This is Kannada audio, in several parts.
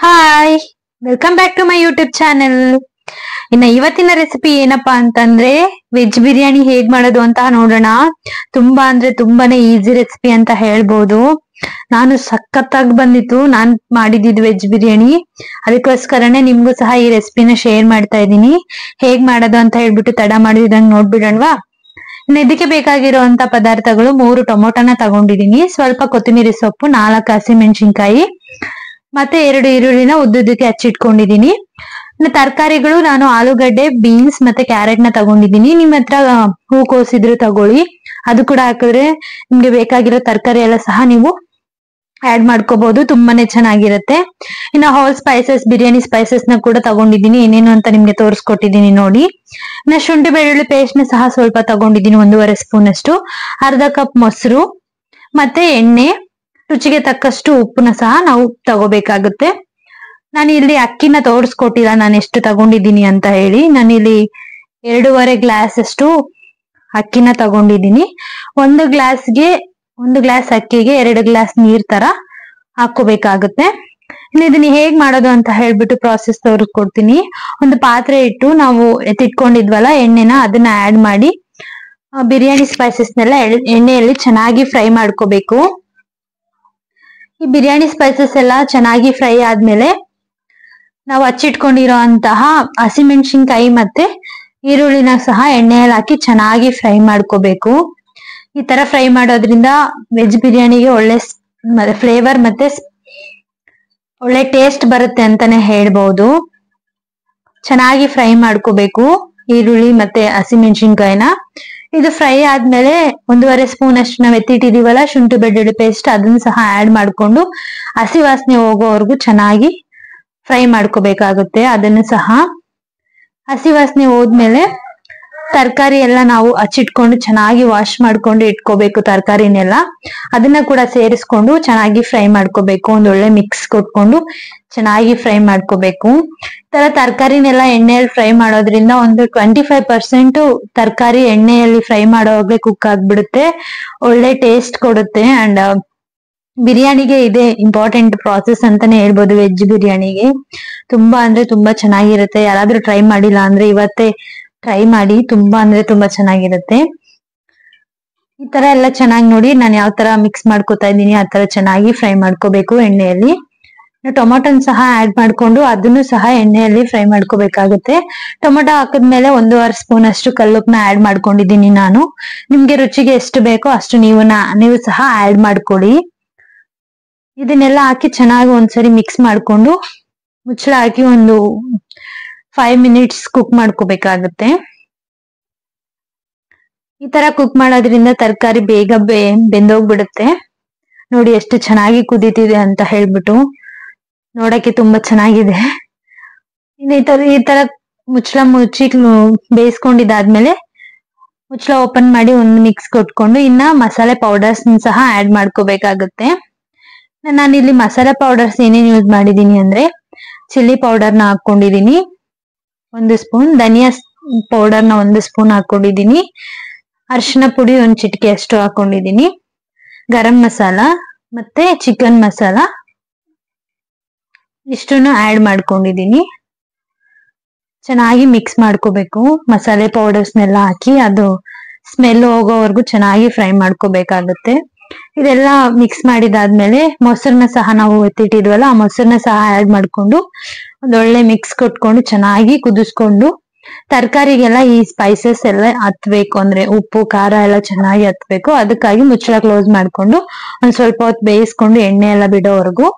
Hi, welcome back to my YouTube channel. ಇನ್ನ ಇವತ್ತಿನ ರೆಸಿಪಿ ಏನಪ್ಪಾ ಅಂತಂದ್ರೆ ವೆಜ್ ಬಿರಿಯಾನಿ ಹೇಗ್ ಮಾಡೋದು ಅಂತ ನೋಡೋಣ. ತುಂಬಾ ಅಂದ್ರೆ ತುಂಬಾನೇ ಈಸಿ ರೆಸಿಪಿ ಅಂತ ಹೇಳ್ಬೋದು. ನಾನು ಸಖತ್ತಾಗಿ ಬಂದಿತ್ತು ನಾನ್ ಮಾಡಿದ್ದು ವೆಜ್ ಬಿರಿಯಾನಿ. ಅದಕ್ಕೋಸ್ಕರನೇ ನಿಮ್ಗೂ ಸಹ ಈ ರೆಸಿಪಿನ ಶೇರ್ ಮಾಡ್ತಾ ಇದ್ದೀನಿ. ಹೇಗ್ ಮಾಡೋದು ಅಂತ ಹೇಳ್ಬಿಟ್ಟು ತಡ ಮಾಡಿದಂಗ್ ನೋಡ್ಬಿಡೋಣವಾ. ಇನ್ನು ಇದಕ್ಕೆ ಬೇಕಾಗಿರುವಂತ ಪದಾರ್ಥಗಳು 3 ಟೊಮೊಟೊನ ತಗೊಂಡಿದೀನಿ, ಸ್ವಲ್ಪ ಕೊತ್ತಂಬರಿ ಸೊಪ್ಪು, 4 ಹಸಿಮೆಣಸಿನ್ಕಾಯಿ, ಮತ್ತೆ 2 ಈರುಳ್ಳಿನ ಉದ್ದುದ್ದಕ್ಕೆ ಹಚ್ಚಿಟ್ಕೊಂಡಿದೀನಿ. ಇನ್ನು ತರಕಾರಿಗಳು ನಾನು ಆಲೂಗಡ್ಡೆ, ಬೀನ್ಸ್ ಮತ್ತೆ ಕ್ಯಾರೆಟ್ ನ ತಗೊಂಡಿದೀನಿ. ನಿಮ್ ಹತ್ರ ಹೂಕೋಸಿದ್ರು ತಗೊಳ್ಳಿ, ಅದು ಕೂಡ ಹಾಕಿದ್ರೆ ನಿಮ್ಗೆ ಬೇಕಾಗಿರೋ ತರಕಾರಿ ಎಲ್ಲ ಸಹ ನೀವು ಆಡ್ ಮಾಡ್ಕೋಬಹುದು, ತುಂಬಾನೇ ಚೆನ್ನಾಗಿರುತ್ತೆ. ಇನ್ನು ಹೋಲ್ ಸ್ಪೈಸಸ್, ಬಿರಿಯಾನಿ ಸ್ಪೈಸಸ್ ನ ಕೂಡ ತಗೊಂಡಿದೀನಿ, ಏನೇನು ಅಂತ ನಿಮ್ಗೆ ತೋರಿಸ್ಕೊಟ್ಟಿದೀನಿ ನೋಡಿ. ಇನ್ನು ಶುಂಠಿ ಬೆಳ್ಳುಳ್ಳಿ ಪೇಸ್ಟ್ ನ ಸಹ ಸ್ವಲ್ಪ ತಗೊಂಡಿದೀನಿ, 1.5 ಸ್ಪೂನ್ ಅಷ್ಟು, ಅರ್ಧ ಕಪ್ ಮೊಸರು, ಮತ್ತೆ ಎಣ್ಣೆ, ರುಚಿಗೆ ತಕ್ಕಷ್ಟು ಉಪ್ಪನ್ನ ಸಹ ನಾವು ತಗೋಬೇಕಾಗುತ್ತೆ. ನಾನು ಇಲ್ಲಿ ಅಕ್ಕಿನ ತೋರಿಸ್ಕೊಟ್ಟಿಲ್ಲ ನಾನು ಎಷ್ಟು ತಗೊಂಡಿದ್ದೀನಿ ಅಂತ ಹೇಳಿ. ನಾನಿಲ್ಲಿ 2.5 ಗ್ಲಾಸ್ ಅಷ್ಟು ಅಕ್ಕಿನ ತಗೊಂಡಿದ್ದೀನಿ. 1 ಗ್ಲಾಸ್ ಅಕ್ಕಿಗೆ 2 ಗ್ಲಾಸ್ ನೀರ್ ತರ ಹಾಕೋಬೇಕಾಗುತ್ತೆ. ಇನ್ನು ಇದನ್ನ ಹೇಗ್ ಮಾಡೋದು ಅಂತ ಹೇಳ್ಬಿಟ್ಟು ಪ್ರಾಸೆಸ್ ತೋರಿಸ್ಕೊಡ್ತೀನಿ. ಒಂದು ಪಾತ್ರೆ ಇಟ್ಟು ನಾವು ಎತ್ತಿಟ್ಕೊಂಡಿದ್ವಲ್ಲ ಎಣ್ಣೆನ, ಅದನ್ನ ಆಡ್ ಮಾಡಿ ಬಿರಿಯಾನಿ ಸ್ಪೈಸಸ್ನೆಲ್ಲ ಎಣ್ಣೆಯಲ್ಲಿ ಚೆನ್ನಾಗಿ ಫ್ರೈ ಮಾಡ್ಕೋಬೇಕು. ಈ ಬಿರಿಯಾನಿ ಸ್ಪೈಸಸ್ ಎಲ್ಲ ಚೆನ್ನಾಗಿ ಫ್ರೈ ಆದ್ಮೇಲೆ ನಾವು ಹಚ್ಚಿಟ್ಕೊಂಡಿರೋಂತಹ ಹಸಿಮೆಣಸಿನ್ಕಾಯಿ ಮತ್ತೆ ಈರುಳ್ಳಿನ ಸಹ ಎಣ್ಣೆಯಲ್ಲಿ ಹಾಕಿ ಚೆನ್ನಾಗಿ ಫ್ರೈ ಮಾಡ್ಕೋಬೇಕು. ಈ ತರ ಫ್ರೈ ಮಾಡೋದ್ರಿಂದ ವೆಜ್ ಬಿರಿಯಾನಿಗೆ ಒಳ್ಳೆ ಫ್ಲೇವರ್ ಮತ್ತೆ ಒಳ್ಳೆ ಟೇಸ್ಟ್ ಬರುತ್ತೆ ಅಂತಾನೆ ಹೇಳ್ಬಹುದು. ಚೆನ್ನಾಗಿ ಫ್ರೈ ಮಾಡ್ಕೋಬೇಕು ಈರುಳ್ಳಿ ಮತ್ತೆ ಹಸಿಮೆಣಸಿನ್ಕಾಯಿನ. ಇದು ಫ್ರೈ ಆದ್ಮೇಲೆ 1.5 ಸ್ಪೂನ್ ಅಷ್ಟು ನಾವ್ ಎತ್ತಿಟ್ಟಿದೀವಲ್ಲ ಶುಂಠಿ ಬೆಳ್ಳುಳ್ಳಿ ಪೇಸ್ಟ್, ಅದನ್ನ ಸಹ ಆಡ್ ಮಾಡ್ಕೊಂಡು ಹಸಿ ವಾಸನೆ ಹೋಗೋವರೆಗೂ ಚೆನ್ನಾಗಿ ಫ್ರೈ ಮಾಡ್ಕೋಬೇಕಾಗುತ್ತೆ. ಅದನ್ನು ಸಹ ಹಸಿ ವಾಸನೆ ಹೋದ್ಮೇಲೆ ತರಕಾರಿ ಎಲ್ಲ ನಾವು ಹಚ್ಚಿಟ್ಕೊಂಡು ಚೆನ್ನಾಗಿ ವಾಶ್ ಮಾಡ್ಕೊಂಡು ಇಟ್ಕೋಬೇಕು ತರಕಾರಿನೆಲ್ಲ. ಅದನ್ನ ಕೂಡ ಸೇರಿಸ್ಕೊಂಡು ಚೆನ್ನಾಗಿ ಫ್ರೈ ಮಾಡ್ಕೋಬೇಕು. ಒಂದೊಳ್ಳೆ ಮಿಕ್ಸ್ ಕೊಟ್ಕೊಂಡು ಚೆನ್ನಾಗಿ ಫ್ರೈ ಮಾಡ್ಕೋಬೇಕು. ಈ ತರ ತರಕಾರಿನೆಲ್ಲ ಎಣ್ಣೆಯಲ್ಲಿ ಫ್ರೈ ಮಾಡೋದ್ರಿಂದ ಒಂದು 25% ತರಕಾರಿ ಎಣ್ಣೆಯಲ್ಲಿ ಫ್ರೈ ಮಾಡೋವಾಗ್ಲೇ ಕುಕ್ ಆಗ್ಬಿಡುತ್ತೆ, ಒಳ್ಳೆ ಟೇಸ್ಟ್ ಕೊಡುತ್ತೆ. ಅಂಡ್ ಬಿರಿಯಾನಿಗೆ ಇದೆ ಇಂಪಾರ್ಟೆಂಟ್ ಪ್ರಾಸೆಸ್ ಅಂತಾನೆ ಹೇಳ್ಬೋದು. ವೆಜ್ ಬಿರಿಯಾನಿಗೆ ತುಂಬಾ ಅಂದ್ರೆ ತುಂಬಾ ಚೆನ್ನಾಗಿರುತ್ತೆ. ಯಾರಾದ್ರೂ ಟ್ರೈ ಮಾಡಿಲ್ಲ ಅಂದ್ರೆ ಇವತ್ತೇ ಟ್ರೈ ಮಾಡಿ, ತುಂಬಾ ಅಂದ್ರೆ ತುಂಬಾ ಚೆನ್ನಾಗಿರುತ್ತೆ. ಈ ತರ ಎಲ್ಲ ಚೆನ್ನಾಗಿ ನೋಡಿ ನಾನು ಯಾವ ತರ ಮಿಕ್ಸ್ ಮಾಡ್ಕೋತಾ ಇದ್ದೀನಿ ಆ ತರ ಚೆನ್ನಾಗಿ ಫ್ರೈ ಮಾಡ್ಕೋಬೇಕು ಎಣ್ಣೆಯಲ್ಲಿ. ಟೊಮೊಟೊನ್ ಸಹ ಆಡ್ ಮಾಡ್ಕೊಂಡು ಅದನ್ನು ಸಹ ಎಣ್ಣೆಯಲ್ಲಿ ಫ್ರೈ ಮಾಡ್ಕೋಬೇಕಾಗುತ್ತೆ. ಟೊಮೊಟೊ ಹಾಕಿದ್ಮೇಲೆ 1.5 ಸ್ಪೂನ್ ಅಷ್ಟು ಕಲ್ಲುಪ್ಪನ ಆಡ್ ಮಾಡ್ಕೊಂಡಿದ್ದೀನಿ ನಾನು. ನಿಮ್ಗೆ ರುಚಿಗೆ ಎಷ್ಟು ಬೇಕೋ ಅಷ್ಟು ನೀವು ಸಹ ಆಡ್ ಮಾಡ್ಕೊಳ್ಳಿ. ಇದನ್ನೆಲ್ಲ ಹಾಕಿ ಚೆನ್ನಾಗಿ ಒಂದ್ಸರಿ ಮಿಕ್ಸ್ ಮಾಡ್ಕೊಂಡು ಮುಚ್ಚಳ ಹಾಕಿ ಒಂದು 5 ಮಿನಿಟ್ಸ್ ಕುಕ್ ಮಾಡ್ಕೋಬೇಕಾಗತ್ತೆ. ಈ ತರ ಕುಕ್ ಮಾಡೋದ್ರಿಂದ ತರಕಾರಿ ಬೇಗ ಬೆಂದೋಗ್ಬಿಡುತ್ತೆ. ನೋಡಿ ಎಷ್ಟು ಚೆನ್ನಾಗಿ ಕುದೀತಿದೆ ಅಂತ ಹೇಳ್ಬಿಟ್ಟು, ನೋಡಕ್ಕೆ ತುಂಬಾ ಚೆನ್ನಾಗಿದೆ. ಈ ತರ ಮುಚ್ಚಳ ಮುಚ್ಚಿ ಬೇಯಿಸ್ಕೊಂಡಿದ್ದಾದ್ಮೇಲೆ ಮುಚ್ಚಳ ಓಪನ್ ಮಾಡಿ ಒಂದು ಮಿಕ್ಸ್ ಕೊಟ್ಕೊಂಡು ಇನ್ನ ಮಸಾಲೆ ಪೌಡರ್ಸ್ ಸಹ ಆಡ್ ಮಾಡ್ಕೋಬೇಕಾಗುತ್ತೆ. ನಾನಿಲ್ಲಿ ಮಸಾಲೆ ಪೌಡರ್ಸ್ ಏನೇನ್ ಯೂಸ್ ಮಾಡಿದೀನಿ ಅಂದ್ರೆ ಚಿಲ್ಲಿ ಪೌಡರ್ನ ಹಾಕೊಂಡಿದೀನಿ 1 ಸ್ಪೂನ್, ಧನಿಯಾ ಪೌಡರ್ನ 1 ಸ್ಪೂನ್ ಹಾಕೊಂಡಿದೀನಿ, ಅರಿಶಿನ ಪುಡಿ 1 ಚಿಟಿಕೆ ಅಷ್ಟು ಹಾಕೊಂಡಿದೀನಿ, ಗರಂ ಮಸಾಲ ಮತ್ತೆ ಚಿಕನ್ ಮಸಾಲ ಇಷ್ಟನ್ನು ಆಡ್ ಮಾಡ್ಕೊಂಡಿದೀನಿ. ಚೆನ್ನಾಗಿ ಮಿಕ್ಸ್ ಮಾಡ್ಕೋಬೇಕು. ಮಸಾಲೆ ಪೌಡರ್ಸ್ನೆಲ್ಲ ಹಾಕಿ ಅದು ಸ್ಮೆಲ್ ಹೋಗೋವರೆಗೂ ಚೆನ್ನಾಗಿ ಫ್ರೈ ಮಾಡ್ಕೋಬೇಕಾಗುತ್ತೆ. ಇದೆಲ್ಲ ಮಿಕ್ಸ್ ಮಾಡಿದಾದ್ಮೇಲೆ ಮೊಸರನ್ನ ಸಹ ನಾವು ಎತ್ತಿಟ್ಟಿದ್ವಲ್ಲ ಆ ಮೊಸರನ್ನ ಸಹ ಆಡ್ ಮಾಡ್ಕೊಂಡು ಒಂದೊಳ್ಳೆ ಮಿಕ್ಸ್ ಕೊಟ್ಕೊಂಡು ಚೆನ್ನಾಗಿ ಕುದಿಸ್ಕೊಂಡು, ತರಕಾರಿಗೆಲ್ಲ ಈ ಸ್ಪೈಸಸ್ ಎಲ್ಲ ಹತ್ಬೇಕು, ಅಂದ್ರೆ ಉಪ್ಪು ಖಾರ ಎಲ್ಲ ಚೆನ್ನಾಗಿ ಹತ್ಬೇಕು. ಅದಕ್ಕಾಗಿ ಮುಚ್ಚಳ ಕ್ಲೋಸ್ ಮಾಡ್ಕೊಂಡು ಒಂದ್ ಸ್ವಲ್ಪ ಹೊತ್ತು ಬೇಯಿಸ್ಕೊಂಡು ಎಣ್ಣೆ ಎಲ್ಲ ಬಿಡೋವರೆಗೂ.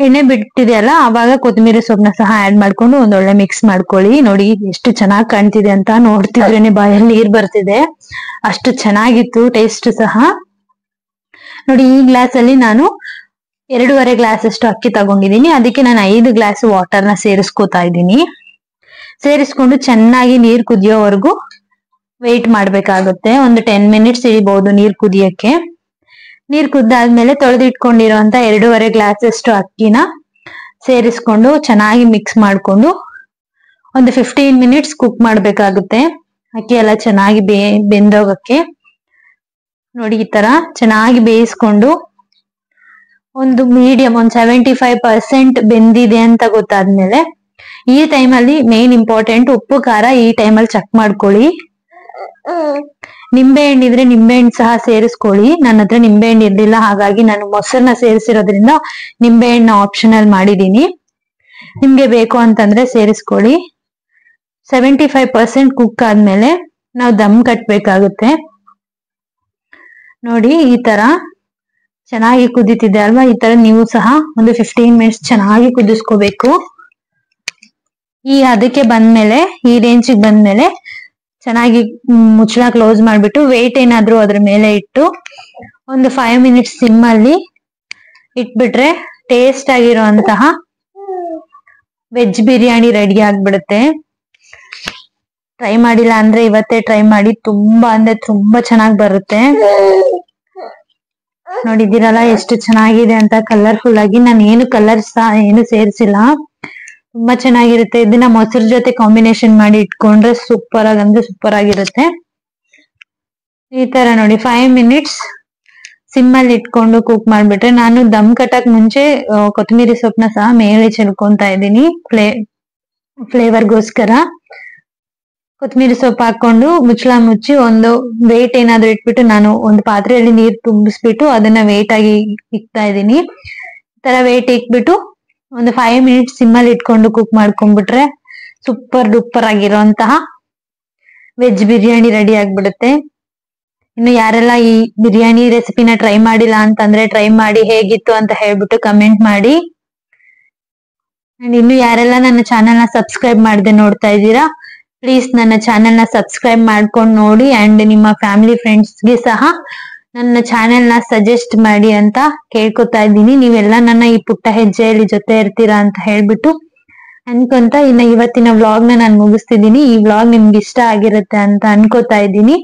ಎಣ್ಣೆ ಬಿಟ್ಟಿದೆಯಲ್ಲ ಅವಾಗ ಕೊತ್ತಂಬರಿ ಸೊಪ್ಪನ್ನ ಸಹ ಆಡ್ ಮಾಡ್ಕೊಂಡು ಒಂದೊಳ್ಳೆ ಮಿಕ್ಸ್ ಮಾಡ್ಕೊಳ್ಳಿ. ನೋಡಿ ಎಷ್ಟು ಚೆನ್ನಾಗಿ ಕಾಣ್ತಿದೆ ಅಂತ, ನೋಡ್ತಿದ್ರೇನೆ ಬಾಯಲ್ಲಿ ನೀರ್ ಬರ್ತಿದೆ, ಅಷ್ಟು ಚೆನ್ನಾಗಿತ್ತು ಟೇಸ್ಟ್ ಸಹ. ನೋಡಿ ಈ ಗ್ಲಾಸ್ ಅಲ್ಲಿ ನಾನು 2.5 ಗ್ಲಾಸ್ ಅಷ್ಟು ಅಕ್ಕಿ ತಗೊಂಡಿದ್ದೀನಿ, ಅದಕ್ಕೆ ನಾನು 5 ಗ್ಲಾಸ್ ವಾಟರ್ನ ಸೇರಿಸ್ಕೋತಾ ಇದ್ದೀನಿ. ಸೇರಿಸ್ಕೊಂಡು ಚೆನ್ನಾಗಿ ನೀರ್ ಕುದಿಯೋವರೆಗೂ ವೆಯ್ಟ್ ಮಾಡ್ಬೇಕಾಗುತ್ತೆ. ಒಂದು 10 ಮಿನಿಟ್ಸ್ ಇಳಿಬಹುದು ನೀರ್ ಕುದಿಯಕ್ಕೆ. ನೀರ್ ಕುದ್ದಾದ್ಮೇಲೆ ತೊಳೆದಿಟ್ಕೊಂಡಿರುವಂತ 2.5 ಗ್ಲಾಸ್ ಅಷ್ಟು ಅಕ್ಕಿನ ಸೇರಿಸ್ಕೊಂಡು ಚೆನ್ನಾಗಿ ಮಿಕ್ಸ್ ಮಾಡ್ಕೊಂಡು ಒಂದು 15 ಮಿನಿಟ್ಸ್ ಕುಕ್ ಮಾಡ್ಬೇಕಾಗುತ್ತೆ, ಅಕ್ಕಿ ಎಲ್ಲ ಚೆನ್ನಾಗಿ ಬೆಂದೋಗಕ್ಕೆ. ನೋಡಿ ಈ ತರ ಚೆನ್ನಾಗಿ ಬೇಯಿಸ್ಕೊಂಡು ಒಂದು ಮೀಡಿಯಂ ಒಂದು 75% ಬೆಂದಿದೆ ಅಂತ ಗೊತ್ತಾದ್ಮೇಲೆ ಈ ಟೈಮಲ್ಲಿ ಮೇನ್ ಇಂಪಾರ್ಟೆಂಟ್ ಉಪ್ಪು ಖಾರ ಈ ಟೈಮಲ್ಲಿ ಚೆಕ್ ಮಾಡ್ಕೊಳ್ಳಿ. ನಿಂಬೆ ಹಣ್ಣಿದ್ರೆ ನಿಂಬೆ ಹಣ್ಣು ಸಹ ಸೇರಿಸ್ಕೊಳ್ಳಿ. ನನ್ನ ಹತ್ರ ನಿಂಬೆ ಹಣ್ಣು ಇರ್ಲಿಲ್ಲ, ಹಾಗಾಗಿ ನಾನು ಮೊಸರನ್ನ ಸೇರಿಸಿರೋದ್ರಿಂದ ನಿಂಬೆ ಹಣ್ಣು ಆಪ್ಷನಲ್ ಮಾಡಿದೀನಿ. ನಿಮ್ಗೆ ಬೇಕು ಅಂತಂದ್ರೆ ಸೇರಿಸ್ಕೊಳ್ಳಿ. 75% ಕುಕ್ ಆದ್ಮೇಲೆ ನಾವು ದಮ್ ಕಟ್ಬೇಕಾಗುತ್ತೆ. ನೋಡಿ ಈ ತರ ಚೆನ್ನಾಗಿ ಕುದೀತಿದೆ ಅಲ್ವಾ, ಈ ತರ ನೀವು ಸಹ ಒಂದು 15 ಮಿನಿಟ್ಸ್ ಚೆನ್ನಾಗಿ ಕುದಿಸ್ಕೋಬೇಕು. ಈ ಅದಕ್ಕೆ ಬಂದ್ಮೇಲೆ ಈ ರೇಂಜಿಗೆ ಬಂದ್ಮೇಲೆ ಚೆನ್ನಾಗಿ ಮುಚ್ಚಳ ಕ್ಲೋಸ್ ಮಾಡ್ಬಿಟ್ಟು ವೇಟ್ ಏನಾದ್ರು ಅದ್ರ ಮೇಲೆ ಇಟ್ಟು ಒಂದು 5 ಮಿನಿಟ್ಸ್ ಸಿಮ್ ಅಲ್ಲಿ ಇಟ್ಬಿಟ್ರೆ ಟೇಸ್ಟ್ ಆಗಿರುವಂತಹ ವೆಜ್ ಬಿರಿಯಾನಿ ರೆಡಿ ಆಗ್ಬಿಡುತ್ತೆ. ಟ್ರೈ ಮಾಡಿಲ್ಲ ಅಂದ್ರೆ ಇವತ್ತೇ ಟ್ರೈ ಮಾಡಿ, ತುಂಬಾ ಅಂದ್ರೆ ತುಂಬಾ ಚೆನ್ನಾಗಿ ಬರುತ್ತೆ. ನೋಡಿದಿರಲ್ಲ ಎಷ್ಟು ಚೆನ್ನಾಗಿದೆ ಅಂತ, ಕಲರ್ಫುಲ್ ಆಗಿ. ನಾನು ಏನು ಕಲರ್ ಸಹ ಏನು ಸೇರಿಸಿಲ್ಲ, ತುಂಬಾ ಚೆನ್ನಾಗಿರುತ್ತೆ. ಇದನ್ನ ಮೊಸರು ಜೊತೆ ಕಾಂಬಿನೇಷನ್ ಮಾಡಿ ಇಟ್ಕೊಂಡ್ರೆ ಸೂಪರ್ ಅಂದ್ರೆ ಸೂಪರ್ ಆಗಿರುತ್ತೆ. ಈ ತರ ನೋಡಿ 5 ಮಿನಿಟ್ಸ್ ಸಿಮ್ ಅಲ್ಲಿ ಇಟ್ಕೊಂಡು ಕುಕ್ ಮಾಡ್ಬಿಟ್ರೆ, ನಾನು ದಮ್ ಕಟ್ಟಕ್ ಮುಂಚೆ ಕೊತ್ತಂಬರಿ ಸೊಪ್ಪನ್ನ ಸಹ ಮೇಲೆ ಚೆಲ್ಕೊಂತಾ ಇದ್ದೀನಿ ಫ್ಲೇವರ್ಗೋಸ್ಕರ. ಕೊತ್ತಂಬರಿ ಸೊಪ್ಪು ಹಾಕೊಂಡು ಮುಚ್ಚಳ ಮುಚ್ಚಿ ಒಂದು ವೇಟ್ ಏನಾದ್ರು ಇಟ್ಬಿಟ್ಟು ನಾನು ಒಂದು ಪಾತ್ರೆಯಲ್ಲಿ ನೀರ್ ತುಂಬಿಸ್ಬಿಟ್ಟು ಅದನ್ನ ವೇಟ್ ಆಗಿ ಇಕ್ತಾ ಇದ್ದೀನಿ. ಈ ತರ ವೇಟ್ ಇಕ್ಬಿಟ್ಟು ಒಂದು 5 ಮಿನಿಟ್ಸ್ ಸಿಮ್ಮಲ್ಲಿ ಇಟ್ಕೊಂಡು ಕುಕ್ ಮಾಡ್ಕೊಂಡ್ಬಿಟ್ರೆ ಸೂಪರ್ ಡೂಪರ್ ಆಗಿರೋಂತಹ ವೆಜ್ ಬಿರಿಯಾನಿ ರೆಡಿ ಆಗ್ಬಿಡುತ್ತೆ. ಇನ್ನು ಯಾರೆಲ್ಲ ಈ ಬಿರಿಯಾನಿ ರೆಸಿಪಿನ ಟ್ರೈ ಮಾಡಿಲ್ಲ ಅಂತಂದ್ರೆ ಟ್ರೈ ಮಾಡಿ, ಹೇಗಿತ್ತು ಅಂತ ಹೇಳ್ಬಿಟ್ಟು ಕಮೆಂಟ್ ಮಾಡಿ. ಅಂಡ್ ಇನ್ನು ಯಾರೆಲ್ಲ ನನ್ನ ಚಾನೆಲ್ ನ ಸಬ್ಸ್ಕ್ರೈಬ್ ಮಾಡದೆ ನೋಡ್ತಾ ಇದ್ದೀರಾ, ಪ್ಲೀಸ್ ನನ್ನ ಚಾನೆಲ್ ನ ಸಬ್ಸ್ಕ್ರೈಬ್ ಮಾಡ್ಕೊಂಡು ನೋಡಿ. ಅಂಡ್ ನಿಮ್ಮ ಫ್ಯಾಮಿಲಿ ಫ್ರೆಂಡ್ಸ್ಗೆ ಸಹ ನನ್ನ ಚಾನೆಲ್ ನ ಸಜೆಸ್ಟ್ ಮಾಡಿ ಅಂತ ಕೇಳ್ಕೊತಾ ಇದ್ದೀನಿ. ನೀವೆಲ್ಲ ನನ್ನ ಈ ಪುಟ್ಟ ಹೆಜ್ಜೆಯಲ್ಲಿ ಜೊತೆ ಇರ್ತೀರಾ ಅಂತ ಹೇಳ್ಬಿಟ್ಟು ಅನ್ಕೊಂತ ಇವತ್ತಿನ ವ್ಲಾಗ್ ನ ನಾನು ಮುಗಿಸ್ತಿದ್ದೀನಿ. ಈ ವ್ಲಾಗ್ ನಿಮ್ಗೆ ಇಷ್ಟ ಆಗಿರುತ್ತೆ ಅಂತ ಅನ್ಕೋತಾ ಇದ್ದೀನಿ.